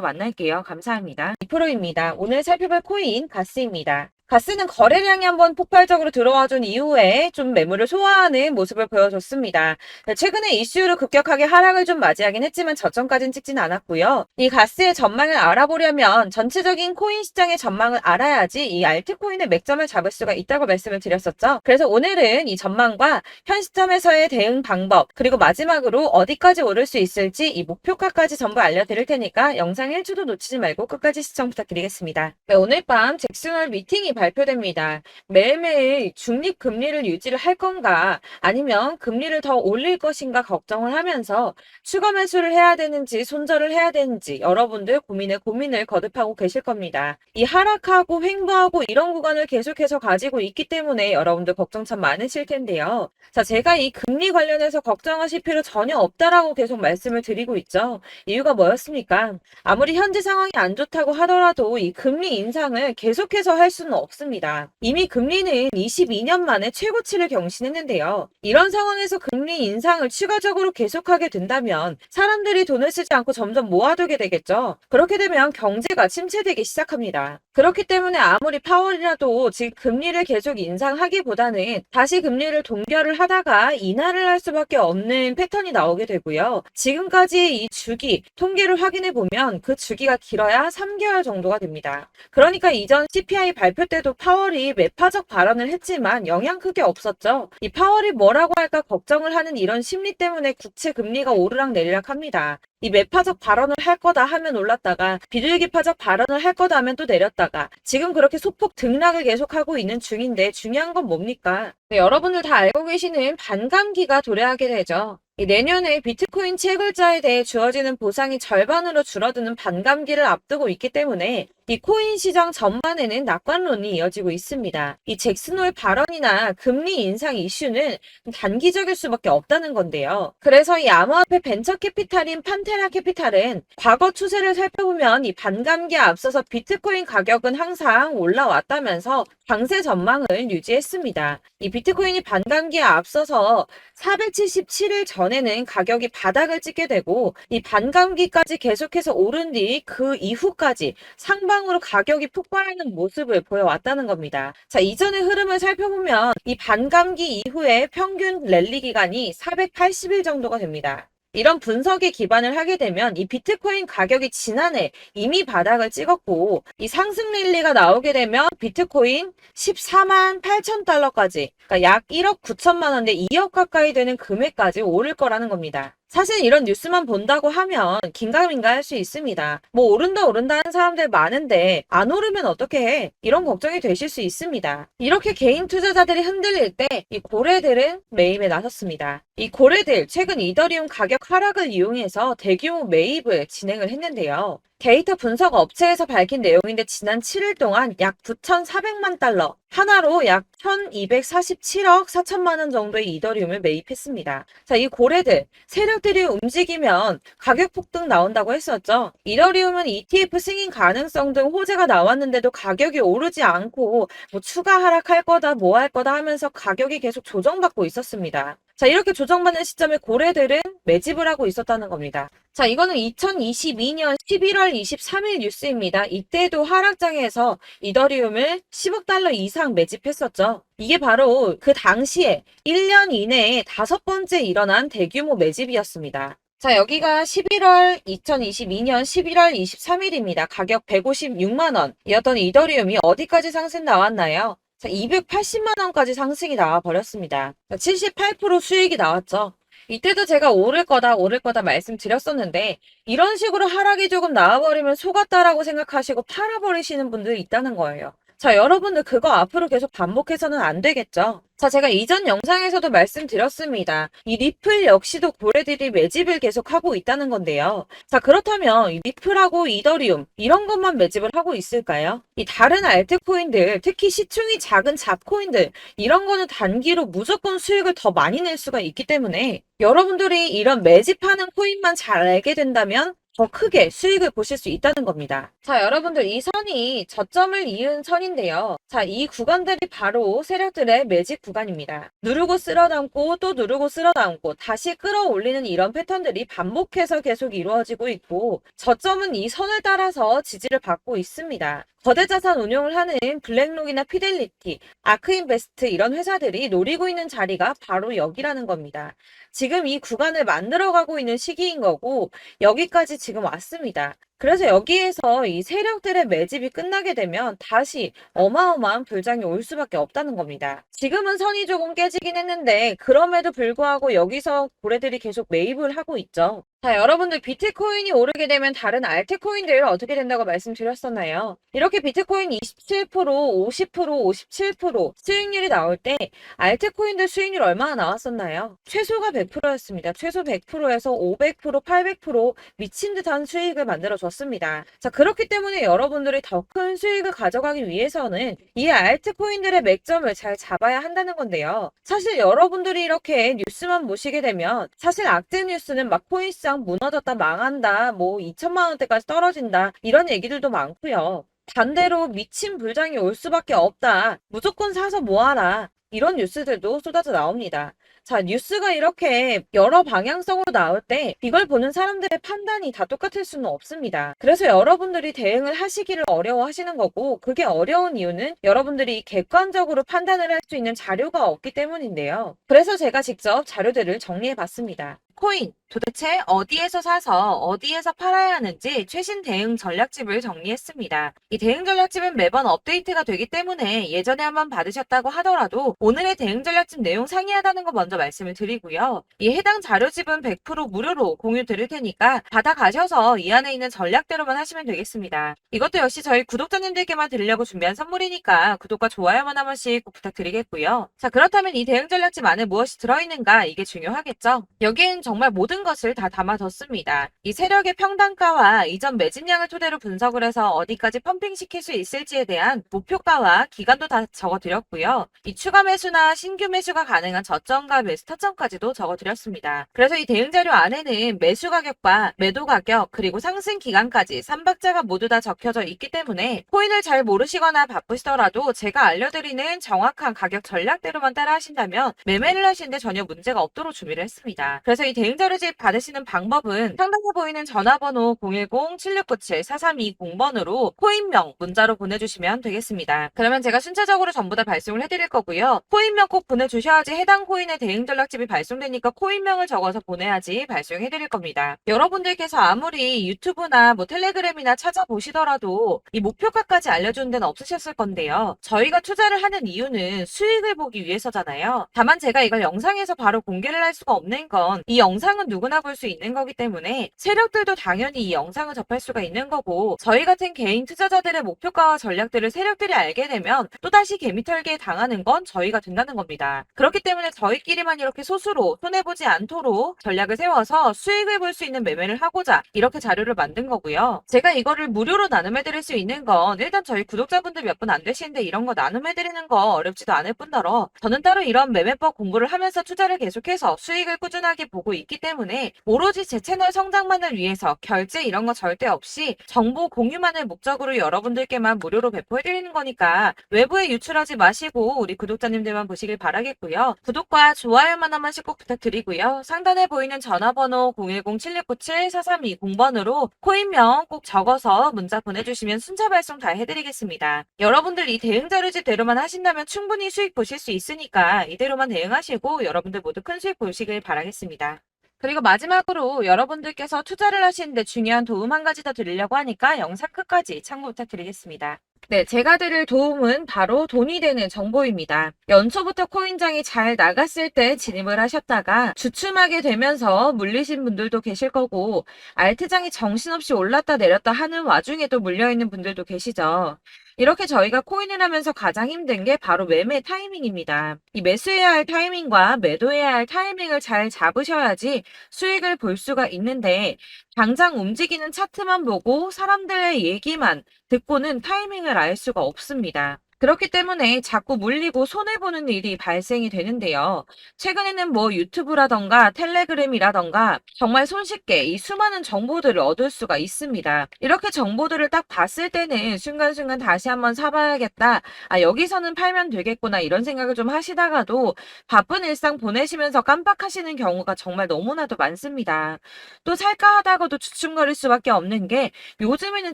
만날게요. 감사합니다. 2%입니다. 오늘 살펴볼 코인 가스입니다. 가스는 거래량이 한번 폭발적으로 들어와준 이후에 좀 매물을 소화하는 모습을 보여줬습니다. 최근에 이슈로 급격하게 하락을 좀 맞이하긴 했지만 저점까지는 찍진 않았고요. 이 가스의 전망을 알아보려면 전체적인 코인 시장의 전망을 알아야지 이 알트코인의 맥점을 잡을 수가 있다고 말씀을 드렸었죠. 그래서 오늘은 이 전망과 현 시점에서의 대응 방법, 그리고 마지막으로 어디까지 오를 수 있을지 이 목표가까지 전부 알려드릴 테니까 영상 1초도 놓치지 말고 끝까지 시청 부탁드리겠습니다. 네, 오늘 밤 잭슨홀 미팅이 발표됩니다. 매일매일 중립 금리를 유지를 할 건가 아니면 금리를 더 올릴 것인가 걱정을 하면서 추가 매수를 해야 되는지 손절을 해야 되는지 여러분들 고민을 거듭하고 계실 겁니다. 이 하락하고 횡보하고 이런 구간을 계속해서 가지고 있기 때문에 여러분들 걱정 참 많으실 텐데요. 자, 제가 이 금리 관련해서 걱정하실 필요 전혀 없다라고 계속 말씀을 드리고 있죠. 이유가 뭐였습니까? 아무리 현재 상황이 안 좋다고 하더라도 이 금리 인상을 계속해서 할 수는 없습니다. 이미 금리는 22년 만에 최고치를 경신했는데요. 이런 상황에서 금리 인상을 추가적으로 계속하게 된다면 사람들이 돈을 쓰지 않고 점점 모아두게 되겠죠. 그렇게 되면 경제가 침체되기 시작합니다. 그렇기 때문에 아무리 파월이라도 지금 금리를 계속 인상하기보다는 다시 금리를 동결을 하다가 인하를 할 수밖에 없는 패턴이 나오게 되고요. 지금까지의 이 주기, 통계를 확인해 보면 그 주기가 길어야 3개월 정도가 됩니다. 그러니까 이전 CPI 발표 때도 파월이 매파적 발언을 했지만 영향 크게 없었죠. 이 파월이 뭐라고 할까 걱정을 하는 이런 심리 때문에 국채 금리가 오르락 내리락 합니다. 이 매파적 발언을 할 거다 하면 올랐다가 비둘기파적 발언을 할 거다 하면 또 내렸다가 지금 그렇게 소폭 등락을 계속하고 있는 중인데 중요한 건 뭡니까? 네, 여러분들 다 알고 계시는 반감기가 도래하게 되죠. 내년에 비트코인 채굴자에 대해 주어지는 보상이 절반으로 줄어드는 반감기를 앞두고 있기 때문에 이 코인 시장 전반에는 낙관론이 이어지고 있습니다. 이 잭슨홀 발언이나 금리 인상 이슈는 단기적일 수밖에 없다는 건데요. 그래서 이 암호화폐 벤처 캐피탈인 판테라 캐피탈은 과거 추세를 살펴보면 이 반감기에 앞서서 비트코인 가격은 항상 올라왔다면서 강세 전망을 유지했습니다. 이 비트코인이 반감기에 앞서서 477일 전에는 가격이 바닥을 찍게 되고 이 반감기까지 계속해서 오른 뒤 그 이후까지 상방으로 가격이 폭발하는 모습을 보여왔다는 겁니다. 자, 이전의 흐름을 살펴보면 이 반감기 이후에 평균 랠리 기간이 480일 정도가 됩니다. 이런 분석에 기반을 하게 되면 이 비트코인 가격이 지난해 이미 바닥을 찍었고 이 상승 랠리가 나오게 되면 비트코인 14만 8천 달러까지 그러니까 약 1억 9천만 원대 2억 가까이 되는 금액까지 오를 거라는 겁니다. 사실 이런 뉴스만 본다고 하면 긴가민가 할 수 있습니다. 뭐 오른다 하는 사람들 많은데 안 오르면 어떻게 해? 이런 걱정이 되실 수 있습니다. 이렇게 개인 투자자들이 흔들릴 때 이 고래들은 매입에 나섰습니다. 이 고래들 최근 이더리움 가격 하락을 이용해서 대규모 매입을 진행을 했는데요. 데이터 분석 업체에서 밝힌 내용인데 지난 7일 동안 약 9,400만 달러, 하나로 약 1,247억 4천만 원 정도의 이더리움을 매입했습니다. 자, 이 고래들, 세력들이 움직이면 가격 폭등 나온다고 했었죠. 이더리움은 ETF 승인 가능성 등 호재가 나왔는데도 가격이 오르지 않고 뭐 추가 하락할 거다, 뭐 할 거다 하면서 가격이 계속 조정받고 있었습니다. 자, 이렇게 조정받는 시점에 고래들은 매집을 하고 있었다는 겁니다. 자, 이거는 2022년 11월 23일 뉴스입니다. 이때도 하락장에서 이더리움을 10억 달러 이상 매집했었죠. 이게 바로 그 당시에 1년 이내에 5번째 일어난 대규모 매집이었습니다. 자, 여기가 2022년 11월 23일입니다. 가격 156만 원이었던 이더리움이 어디까지 상승 나왔나요? 자, 280만 원까지 상승이 나와 버렸습니다. 78% 수익이 나왔죠. 이때도 제가 오를 거다 말씀드렸었는데 이런 식으로 하락이 조금 나와버리면 속았다라고 생각하시고 팔아버리시는 분들이 있다는 거예요. 자, 여러분들 그거 앞으로 계속 반복해서는 안 되겠죠. 자, 제가 이전 영상에서도 말씀드렸습니다. 이 리플 역시도 고래들이 매집을 계속하고 있다는 건데요. 자, 그렇다면 이 리플하고 이더리움 이런 것만 매집을 하고 있을까요? 이 다른 알트코인들, 특히 시총이 작은 잡코인들 이런 거는 단기로 무조건 수익을 더 많이 낼 수가 있기 때문에 여러분들이 이런 매집하는 코인만 잘 알게 된다면 더 크게 수익을 보실 수 있다는 겁니다. 자, 여러분들 이 선이 저점을 이은 선인데요. 자, 이 구간들이 바로 세력들의 매직 구간입니다. 누르고 쓸어담고 또 누르고 쓸어담고 다시 끌어올리는 이런 패턴들이 반복해서 계속 이루어지고 있고, 저점은 이 선을 따라서 지지를 받고 있습니다. 거대 자산 운용을 하는 블랙록이나 피델리티, 아크인베스트 이런 회사들이 노리고 있는 자리가 바로 여기라는 겁니다. 지금 이 구간을 만들어가고 있는 시기인 거고, 여기까지 지금 왔습니다. 그래서 여기에서 이 세력들의 매집이 끝나게 되면 다시 어마어마한 불장이 올 수밖에 없다는 겁니다. 지금은 선이 조금 깨지긴 했는데 그럼에도 불구하고 여기서 고래들이 계속 매입을 하고 있죠. 자, 여러분들 비트코인이 오르게 되면 다른 알트코인들 어떻게 된다고 말씀드렸었나요? 이렇게 비트코인 27%, 50%, 57% 수익률이 나올 때 알트코인들 수익률 얼마나 나왔었나요? 최소가 100%였습니다. 최소 100%에서 500%, 800% 미친 듯한 수익을 만들어줬습니다. 자, 그렇기 때문에 여러분들이 더 큰 수익을 가져가기 위해서는 이 알트코인들의 맥점을 잘 잡아야 한다는 건데요. 사실 여러분들이 이렇게 뉴스만 보시게 되면 사실 악재 뉴스는 막 코인시장 무너졌다, 망한다, 뭐 2천만 원대까지 떨어진다 이런 얘기들도 많고요. 반대로 미친 불장이 올 수밖에 없다. 무조건 사서 모아라. 이런 뉴스들도 쏟아져 나옵니다. 자, 뉴스가 이렇게 여러 방향성으로 나올 때 이걸 보는 사람들의 판단이 다 똑같을 수는 없습니다. 그래서 여러분들이 대응을 하시기를 어려워하시는 거고, 그게 어려운 이유는 여러분들이 객관적으로 판단을 할 수 있는 자료가 없기 때문인데요. 그래서 제가 직접 자료들을 정리해 봤습니다. 코인 도대체 어디에서 사서 어디에서 팔아야 하는지 최신 대응 전략집을 정리했습니다. 이 대응 전략집은 매번 업데이트가 되기 때문에 예전에 한번 받으셨다고 하더라도 오늘의 대응 전략집 내용 상이하다는 거 먼저 말씀을 드리고요. 이 해당 자료집은 100% 무료로 공유 드릴 테니까 받아가셔서 이 안에 있는 전략대로만 하시면 되겠습니다. 이것도 역시 저희 구독자님들께만 드리려고 준비한 선물이니까 구독과 좋아요만 한 번씩 꼭 부탁드리겠고요. 자, 그렇다면 이 대응 전략집 안에 무엇이 들어있는가, 이게 중요하겠죠? 여기엔 정말 모든 것을 다 담아뒀습니다. 이 세력의 평단가와 이전 매집량을 토대로 분석을 해서 어디까지 펌핑시킬 수 있을지에 대한 목표가와 기간도 다 적어드렸고요. 이 추가 매수나 신규 매수가 가능한 저점과 매수 타점까지도 적어드렸습니다. 그래서 이 대응 자료 안에는 매수 가격과 매도 가격 그리고 상승 기간까지 3박자가 모두 다 적혀져 있기 때문에 코인을 잘 모르시거나 바쁘시더라도 제가 알려드리는 정확한 가격 전략대로만 따라 하신다면 매매를 하시는데 전혀 문제가 없도록 준비를 했습니다. 그래서 이 대응 자료집 받으시는 방법은 상단에 보이는 전화번호 010-7697-4320번으로 코인명 문자로 보내주시면 되겠습니다. 그러면 제가 순차적으로 전부 다 발송을 해드릴 거고요. 코인명 꼭 보내주셔야지 해당 코인의 대응 전략집이 발송되니까 코인명을 적어서 보내야지 발송해드릴 겁니다. 여러분들께서 아무리 유튜브나 뭐 텔레그램이나 찾아보시더라도 이 목표가까지 알려주는 데는 없으셨을 건데요. 저희가 투자를 하는 이유는 수익을 보기 위해서잖아요. 다만 제가 이걸 영상에서 바로 공개를 할 수가 없는 건 이 영상은 누구나 볼 수 있는 거기 때문에 세력들도 당연히 이 영상을 접할 수가 있는 거고, 저희 같은 개인 투자자들의 목표가와 전략들을 세력들이 알게 되면 또다시 개미털기에 당하는 건 저희가 된다는 겁니다. 그렇기 때문에 저희끼리만 이렇게 소수로 손해보지 않도록 전략을 세워서 수익을 볼 수 있는 매매를 하고자 이렇게 자료를 만든 거고요. 제가 이거를 무료로 나눔해드릴 수 있는 건 일단 저희 구독자분들 몇 분 안 되시는데 이런 거 나눔해드리는 거 어렵지도 않을 뿐더러 저는 따로 이런 매매법 공부를 하면서 투자를 계속해서 수익을 꾸준하게 보고 있기 때문에 오로지 제 채널 성장만을 위해서 결제 이런 거 절대 없이 정보 공유만을 목적으로 여러분들께만 무료로 배포해드리는 거니까 외부에 유출하지 마시고 우리 구독자님들만 보시길 바라겠고요. 구독과 좋아요만 한 번씩 꼭 부탁드리고요. 상단에 보이는 전화번호 010-7697-4320번으로 코인명 꼭 적어서 문자 보내주시면 순차 발송 다 해드리겠습니다. 여러분들 이 대응 자료집대로만 하신다면 충분히 수익 보실 수 있으니까 이대로만 대응하시고 여러분들 모두 큰 수익 보시길 바라겠습니다. 그리고 마지막으로 여러분들께서 투자를 하시는데 중요한 도움 한 가지 더 드리려고 하니까 영상 끝까지 참고 부탁드리겠습니다. 네, 제가 드릴 도움은 바로 돈이 되는 정보입니다. 연초부터 코인장이 잘 나갔을 때 진입을 하셨다가 주춤하게 되면서 물리신 분들도 계실 거고, 알트장이 정신없이 올랐다 내렸다 하는 와중에도 물려있는 분들도 계시죠. 이렇게 저희가 코인을 하면서 가장 힘든 게 바로 매매 타이밍입니다. 이 매수해야 할 타이밍과 매도해야 할 타이밍을 잘 잡으셔야지 수익을 볼 수가 있는데, 당장 움직이는 차트만 보고 사람들의 얘기만 듣고는 타이밍을 알 수가 없습니다. 그렇기 때문에 자꾸 물리고 손해보는 일이 발생이 되는데요. 최근에는 뭐 유튜브라던가 텔레그램이라던가 정말 손쉽게 이 수많은 정보들을 얻을 수가 있습니다. 이렇게 정보들을 딱 봤을 때는 순간순간 다시 한번 사봐야겠다. 아, 여기서는 팔면 되겠구나. 이런 생각을 좀 하시다가도 바쁜 일상 보내시면서 깜빡하시는 경우가 정말 너무나도 많습니다. 또 살까 하다가도 주춤거릴 수밖에 없는 게 요즘에는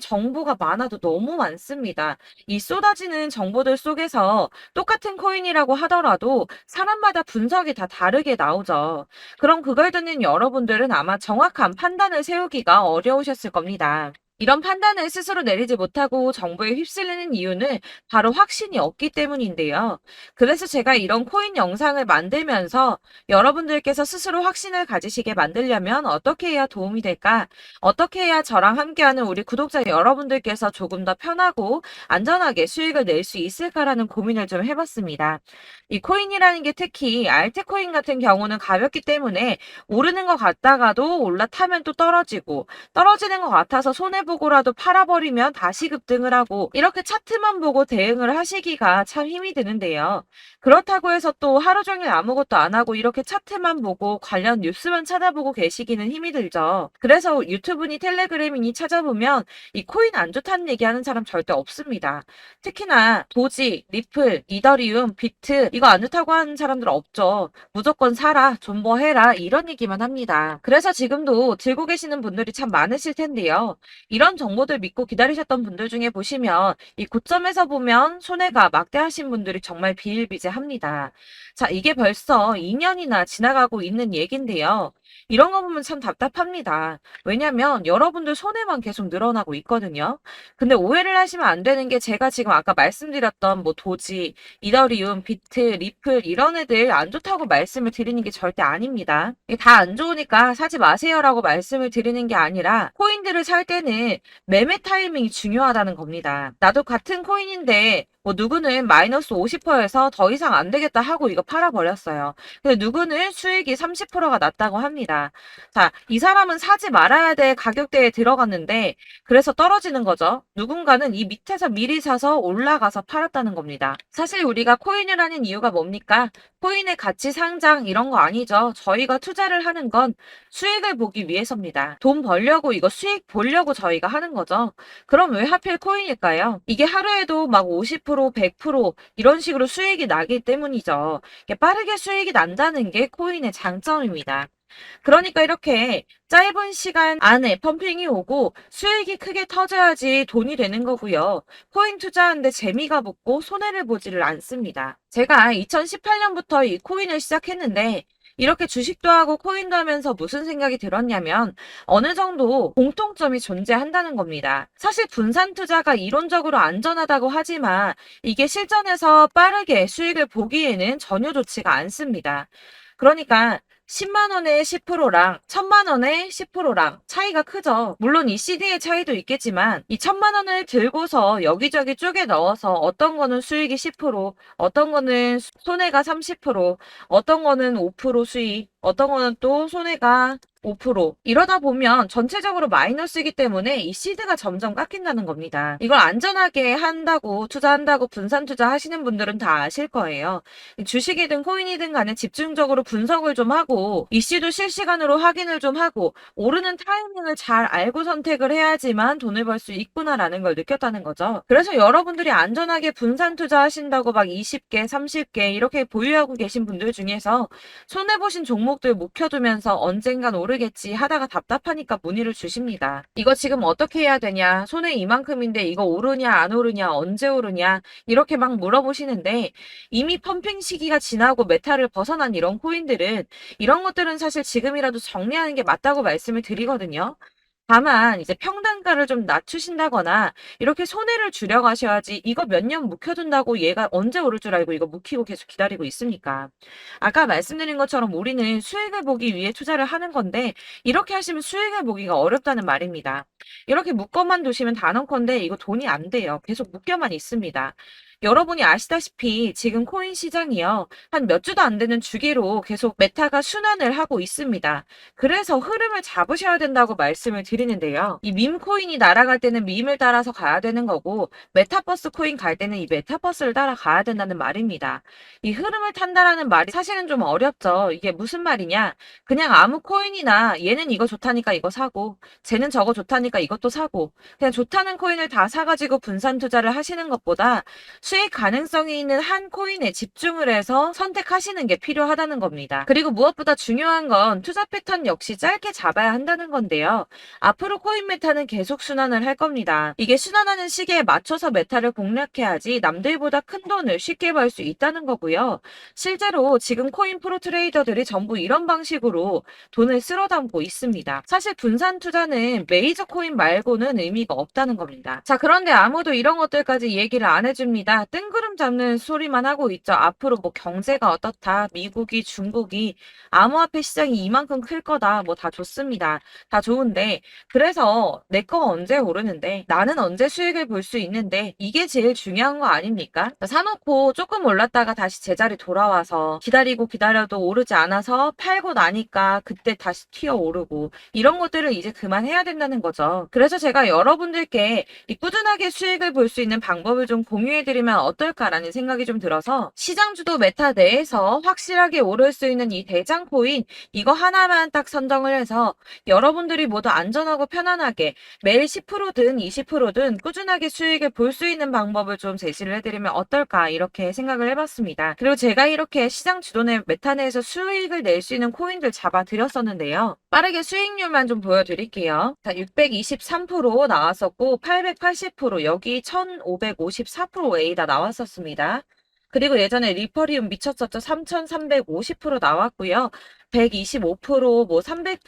정보가 많아도 너무 많습니다. 이 쏟아지는 정보들 속에서 똑같은 코인이라고 하더라도 사람마다 분석이 다 다르게 나오죠. 그럼 그걸 듣는 여러분들은 아마 정확한 판단을 세우기가 어려우셨을 겁니다. 이런 판단을 스스로 내리지 못하고 정보에 휩쓸리는 이유는 바로 확신이 없기 때문인데요. 그래서 제가 이런 코인 영상을 만들면서 여러분들께서 스스로 확신을 가지시게 만들려면 어떻게 해야 도움이 될까? 어떻게 해야 저랑 함께하는 우리 구독자 여러분들께서 조금 더 편하고 안전하게 수익을 낼 수 있을까라는 고민을 좀 해봤습니다. 이 코인이라는 게 특히 알트코인 같은 경우는 가볍기 때문에 오르는 것 같다가도 올라타면 또 떨어지고 떨어지는 것 같아서 손해보고라도 팔아버리면 다시 급등을 하고 이렇게 차트만 보고 대응을 하시기가 참 힘이 드는데요. 그렇다고 해서 또 하루 종일 아무것도 안 하고 이렇게 차트만 보고 관련 뉴스만 찾아보고 계시기는 힘이 들죠. 그래서 유튜브니 텔레그램이니 찾아보면 이 코인 안 좋다는 얘기하는 사람 절대 없습니다. 특히나 도지, 리플, 이더리움, 비트 이거 안 좋다고 하는 사람들 없죠. 무조건 사라, 존버해라 이런 얘기만 합니다. 그래서 지금도 들고 계시는 분들이 참 많으실 텐데요. 이런 정보들 믿고 기다리셨던 분들 중에 보시면 이 고점에서 보면 손해가 막대하신 분들이 정말 비일비재합니다. 자, 이게 벌써 2년이나 지나가고 있는 얘긴데요. 이런 거 보면 참 답답합니다. 왜냐면 여러분들 손해만 계속 늘어나고 있거든요. 근데 오해를 하시면 안 되는 게 제가 지금 아까 말씀드렸던 뭐 도지, 이더리움, 비트, 리플 이런 애들 안 좋다고 말씀을 드리는 게 절대 아닙니다. 다 안 좋으니까 사지 마세요라고 말씀을 드리는 게 아니라 코인들을 살 때는 매매 타이밍이 중요하다는 겁니다. 나도 같은 코인인데 뭐 누구는 마이너스 50%에서 더 이상 안 되겠다 하고 이거 팔아버렸어요. 근데 누구는 수익이 30%가 났다고 합니다. 자, 이 사람은 사지 말아야 될 가격대에 들어갔는데 그래서 떨어지는 거죠. 누군가는 이 밑에서 미리 사서 올라가서 팔았다는 겁니다. 사실 우리가 코인을 하는 이유가 뭡니까? 코인의 가치 상장 이런 거 아니죠. 저희가 투자를 하는 건 수익을 보기 위해서입니다. 돈 벌려고 이거 수익 보려고 저희가 하는 거죠. 그럼 왜 하필 코인일까요? 이게 하루에도 막 50%, 100% 이런 식으로 수익이 나기 때문이죠. 이게 빠르게 수익이 난다는 게 코인의 장점입니다. 그러니까 이렇게 짧은 시간 안에 펌핑이 오고 수익이 크게 터져야지 돈이 되는 거고요. 코인 투자하는데 재미가 붙고 손해를 보지를 않습니다. 제가 2018년부터 이 코인을 시작했는데 이렇게 주식도 하고 코인도 하면서 무슨 생각이 들었냐면 어느 정도 공통점이 존재한다는 겁니다. 사실 분산 투자가 이론적으로 안전하다고 하지만 이게 실전에서 빠르게 수익을 보기에는 전혀 좋지가 않습니다. 그러니까 10만 원에 10%랑 1000만 원에 10%랑 차이가 크죠. 물론 이 CD의 차이도 있겠지만 이 1000만 원을 들고서 여기저기 쪼개 넣어서 어떤 거는 수익이 10%, 어떤 거는 손해가 30%, 어떤 거는 5% 수익, 어떤 거는 또 손해가 5% 이러다 보면 전체적으로 마이너스이기 때문에 이 시드가 점점 깎인다는 겁니다. 이걸 안전하게 한다고 투자한다고 분산 투자하시는 분들은 다 아실 거예요. 주식이든 코인이든 간에 집중적으로 분석을 좀 하고 이슈도 실시간으로 확인을 좀 하고 오르는 타이밍을 잘 알고 선택을 해야지만 돈을 벌 수 있구나라는 걸 느꼈다는 거죠. 그래서 여러분들이 안전하게 분산 투자하신다고 막 20개, 30개 이렇게 보유하고 계신 분들 중에서 손해보신 종목들 묵혀두면서 언젠간 오르겠지 하다가 답답하니까 문의를 주십니다. 이거 지금 어떻게 해야 되냐? 손해 이만큼인데 이거 오르냐 안 오르냐 언제 오르냐 이렇게 막 물어보시는데 이미 펌핑 시기가 지나고 메타를 벗어난 이런 코인들은 이런 것들은 사실 지금이라도 정리하는 게 맞다고 말씀을 드리거든요. 다만 이제 평단가를 좀 낮추신다거나 이렇게 손해를 줄여가셔야지 이거 몇 년 묵혀둔다고 얘가 언제 오를 줄 알고 이거 묵히고 계속 기다리고 있습니까? 아까 말씀드린 것처럼 우리는 수익을 보기 위해 투자를 하는 건데 이렇게 하시면 수익을 보기가 어렵다는 말입니다. 이렇게 묶어만 두시면 단언컨대 이거 돈이 안 돼요. 계속 묶여만 있습니다. 여러분이 아시다시피 지금 코인 시장이요. 한 몇 주도 안 되는 주기로 계속 메타가 순환을 하고 있습니다. 그래서 흐름을 잡으셔야 된다고 말씀을 드립니다. 드리는데요. 이 밈 코인이 날아갈 때는 밈을 따라서 가야 되는 거고, 메타버스 코인 갈 때는 이 메타버스를 따라가야 된다는 말입니다. 이 흐름을 탄다라는 말이 사실은 좀 어렵죠. 이게 무슨 말이냐? 그냥 아무 코인이나 얘는 이거 좋다니까 이거 사고, 쟤는 저거 좋다니까 이것도 사고, 그냥 좋다는 코인을 다 사가지고 분산 투자를 하시는 것보다 수익 가능성이 있는 한 코인에 집중을 해서 선택하시는 게 필요하다는 겁니다. 그리고 무엇보다 중요한 건 투자 패턴 역시 짧게 잡아야 한다는 건데요. 앞으로 코인 메타는 계속 순환을 할 겁니다. 이게 순환하는 시기에 맞춰서 메타를 공략해야지 남들보다 큰 돈을 쉽게 벌 수 있다는 거고요. 실제로 지금 코인 프로 트레이더들이 전부 이런 방식으로 돈을 쓸어 담고 있습니다. 사실 분산 투자는 메이저 코인 말고는 의미가 없다는 겁니다. 자, 그런데 아무도 이런 것들까지 얘기를 안 해줍니다. 뜬구름 잡는 소리만 하고 있죠. 앞으로 뭐 경제가 어떻다, 미국이, 중국이, 암호화폐 시장이 이만큼 클 거다, 뭐 다 좋습니다. 다 좋은데, 그래서 내 거 언제 오르는데, 나는 언제 수익을 볼 수 있는데, 이게 제일 중요한 거 아닙니까? 사놓고 조금 올랐다가 다시 제자리 돌아와서 기다리고 기다려도 오르지 않아서 팔고 나니까 그때 다시 튀어 오르고, 이런 것들을 이제 그만해야 된다는 거죠. 그래서 제가 여러분들께 이 꾸준하게 수익을 볼 수 있는 방법을 좀 공유해드리면 어떨까라는 생각이 좀 들어서 시장주도 메타 내에서 확실하게 오를 수 있는 이 대장 코인 이거 하나만 딱 선정을 해서 여러분들이 모두 안전하고 편안하게 매일 10%든 20%든 꾸준하게 수익을 볼 수 있는 방법을 좀 제시를 해드리면 어떨까 이렇게 생각을 해봤습니다. 그리고 제가 이렇게 시장 주도내 메타 내에서 수익을 낼 수 있는 코인들 잡아드렸었는데요. 빠르게 수익률만 좀 보여드릴게요. 자, 623% 나왔었고 880% 여기 1554% 다 나왔었습니다. 그리고 예전에 리퍼리움 미쳤었죠. 3350% 나왔고요. 125%, 뭐 300%,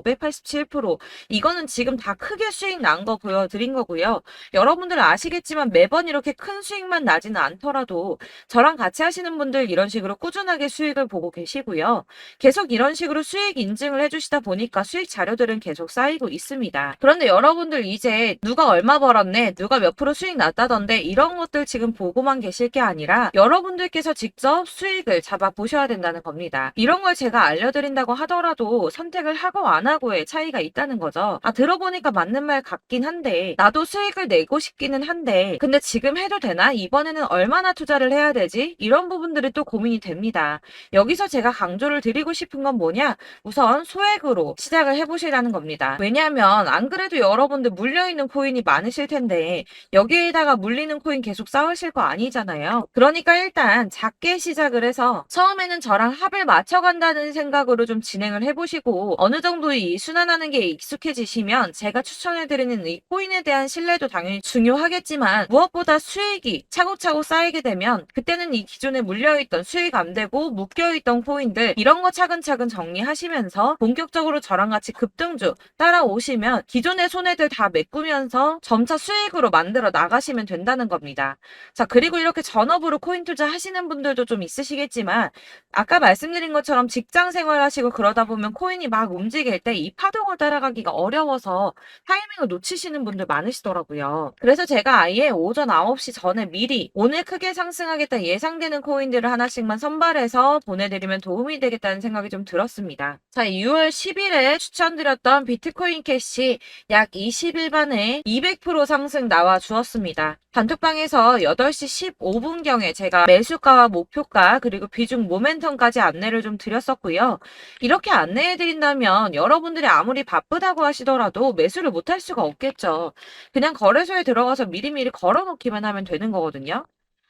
587% 이거는 지금 다 크게 수익 난 거 보여드린 거고요. 여러분들 아시겠지만 매번 이렇게 큰 수익만 나지는 않더라도 저랑 같이 하시는 분들 이런 식으로 꾸준하게 수익을 보고 계시고요. 계속 이런 식으로 수익 인증을 해주시다 보니까 수익 자료들은 계속 쌓이고 있습니다. 그런데 여러분들 이제 누가 얼마 벌었네, 누가 몇 프로 수익 났다던데 이런 것들 지금 보고만 계실 게 아니라 여러분들께서 직접 수익을 잡아 보셔야 된다는 겁니다. 이런 걸 제가 알려드린다고 하더라도 선택을 하고 안 하고의 차이가 있다는 거죠. 아, 들어보니까 맞는 말 같긴 한데 나도 수익을 내고 싶기는 한데 근데 지금 해도 되나? 이번에는 얼마나 투자를 해야 되지? 이런 부분들이 또 고민이 됩니다. 여기서 제가 강조를 드리고 싶은 건 뭐냐? 우선 소액으로 시작을 해보시라는 겁니다. 왜냐하면 안 그래도 여러분들 물려있는 코인이 많으실 텐데 여기에다가 물리는 코인 계속 쌓으실 거 아니잖아요. 그러니까 일단 작게 시작을 해서 처음에는 저랑 합을 맞춰간다는 생각으로 좀 진행을 해보시고 어느 정도 이 순환하는 게 익숙해지시면 제가 추천해드리는 이 코인에 대한 신뢰도 당연히 중요하겠지만 무엇보다 수익이 차곡차곡 쌓이게 되면 그때는 이 기존에 물려있던 수익 안 되고 묶여있던 코인들 이런 거 차근차근 정리하시면서 본격적으로 저랑 같이 급등주 따라오시면 기존의 손해들 다 메꾸면서 점차 수익으로 만들어 나가시면 된다는 겁니다. 자, 그리고 이렇게 전업으로 코인 투자 하시는 분들도 좀 있으시겠지만 아까 말씀드린 것처럼 직장 생활하시고 그러다 보면 코인이 막 움직일 때 이 파동을 따라가기가 어려워서 타이밍을 놓치시는 분들 많으시더라고요. 그래서 제가 아예 오전 9시 전에 미리 오늘 크게 상승하겠다 예상되는 코인들을 하나씩만 선발해서 보내드리면 도움이 되겠다는 생각이 좀 들었습니다. 자, 6월 10일에 추천드렸던 비트코인 캐시 약 20일 만에 200% 상승 나와 주었습니다. 단톡방에서 8시 15분경에 제가 매수가와 목표가 그리고 비중 모멘텀까지 안내를 좀 드렸었고요. 이렇게 안내해드린다면 여러분들이 아무리 바쁘다고 하시더라도 매수를 못할 수가 없겠죠. 그냥 거래소에 들어가서 미리미리 걸어놓기만 하면 되는 거거든요.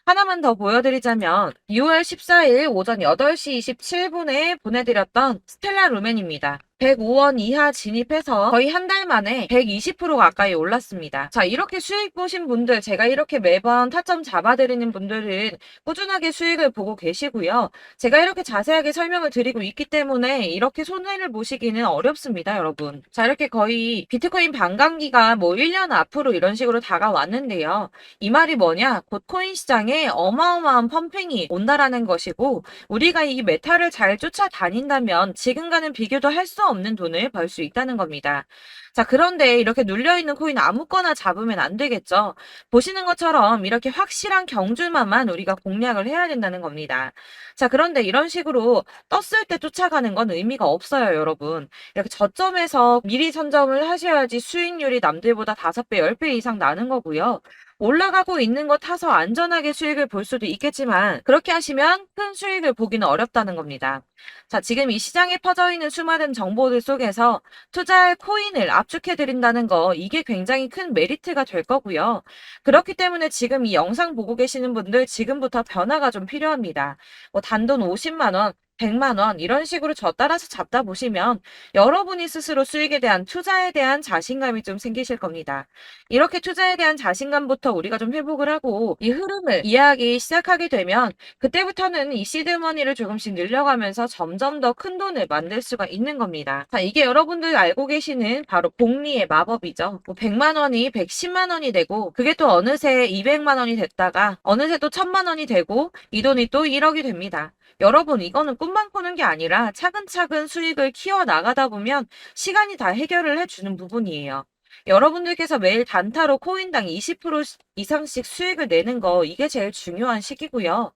하나만 더 보여드리자면 6월 14일 오전 8시 27분에 보내드렸던 스텔라 루멘입니다. 105원 이하 진입해서 거의 한 달 만에 120% 가까이 올랐습니다. 자, 이렇게 수익 보신 분들, 제가 이렇게 매번 타점 잡아드리는 분들은 꾸준하게 수익을 보고 계시고요. 제가 이렇게 자세하게 설명을 드리고 있기 때문에 이렇게 손해를 보시기는 어렵습니다, 여러분. 자, 이렇게 거의 비트코인 반감기가 뭐 1년 앞으로 이런 식으로 다가왔는데요. 이 말이 뭐냐? 곧 코인 시장에 어마어마한 펌핑이 온다라는 것이고 우리가 이 메타를 잘 쫓아다닌다면 지금과는 비교도 할 수 없는 돈을 벌 수 있다는 겁니다. 자, 그런데 이렇게 눌려있는 코인 아무거나 잡으면 안 되겠죠. 보시는 것처럼 이렇게 확실한 경주만만 우리가 공략을 해야 된다는 겁니다. 자, 그런데 이런 식으로 떴을 때 쫓아가는 건 의미가 없어요, 여러분. 이렇게 저점에서 미리 선점을 하셔야지 수익률이 남들보다 5배, 10배 이상 나는 거고요. 올라가고 있는 거 타서 안전하게 수익을 볼 수도 있겠지만 그렇게 하시면 큰 수익을 보기는 어렵다는 겁니다. 자, 지금 이 시장에 퍼져 있는 수많은 정보들 속에서 투자할 코인을 압축해 드린다는 거 이게 굉장히 큰 메리트가 될 거고요. 그렇기 때문에 지금 이 영상 보고 계시는 분들 지금부터 변화가 좀 필요합니다. 뭐 단돈 50만 원, 100만 원 이런 식으로 저 따라서 잡다 보시면 여러분이 스스로 수익에 대한 투자에 대한 자신감이 좀 생기실 겁니다. 이렇게 투자에 대한 자신감부터 우리가 좀 회복을 하고 이 흐름을 이해하기 시작하게 되면 그때부터는 이 시드머니를 조금씩 늘려가면서 점점 더 큰 돈을 만들 수가 있는 겁니다. 자, 이게 여러분들 알고 계시는 바로 복리의 마법이죠. 뭐 100만 원이 110만 원이 되고 그게 또 어느새 200만 원이 됐다가 어느새 또 1000만 원이 되고 이 돈이 또 1억이 됩니다. 여러분, 이거는 꿈만 꾸는 게 아니라 차근차근 수익을 키워 나가다 보면 시간이 다 해결을 해주는 부분이에요. 여러분들께서 매일 단타로 코인당 20% 이상씩 수익을 내는 거 이게 제일 중요한 시기고요.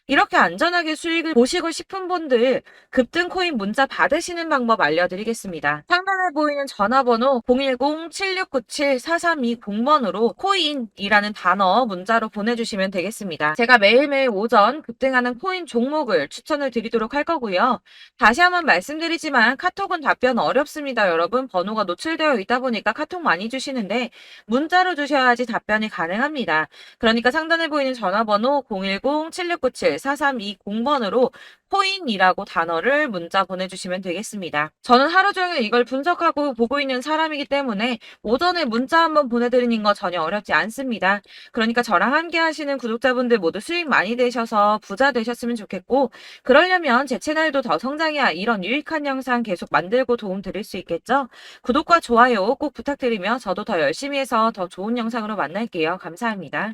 이렇게 안전하게 수익을 보시고 싶은 분들 급등 코인 문자 받으시는 방법 알려드리겠습니다. 상단에 보이는 전화번호 010-7697-4320번으로 코인이라는 단어 문자로 보내주시면 되겠습니다. 제가 매일매일 오전 급등하는 코인 종목을 추천을 드리도록 할 거고요. 다시 한번 말씀드리지만 카톡은 답변 어렵습니다. 여러분, 번호가 노출되어 있다 보니까 카톡 많이 주시는데 문자로 주셔야지 답변이 가능합니다. 그러니까 상단에 보이는 전화번호 010-7697-4320번으로 코인이라고 단어를 문자 보내주시면 되겠습니다. 저는 하루 종일 이걸 분석하고 보고 있는 사람이기 때문에 오전에 문자 한번 보내드리는 거 전혀 어렵지 않습니다. 그러니까 저랑 함께 하시는 구독자분들 모두 수익 많이 되셔서 부자 되셨으면 좋겠고 그러려면 제 채널도 더 성장해야 이런 유익한 영상 계속 만들고 도움 드릴 수 있겠죠? 구독과 좋아요 꼭 부탁드리며 저도 더 열심히 해서 더 좋은 영상으로 만날게요. 감사합니다.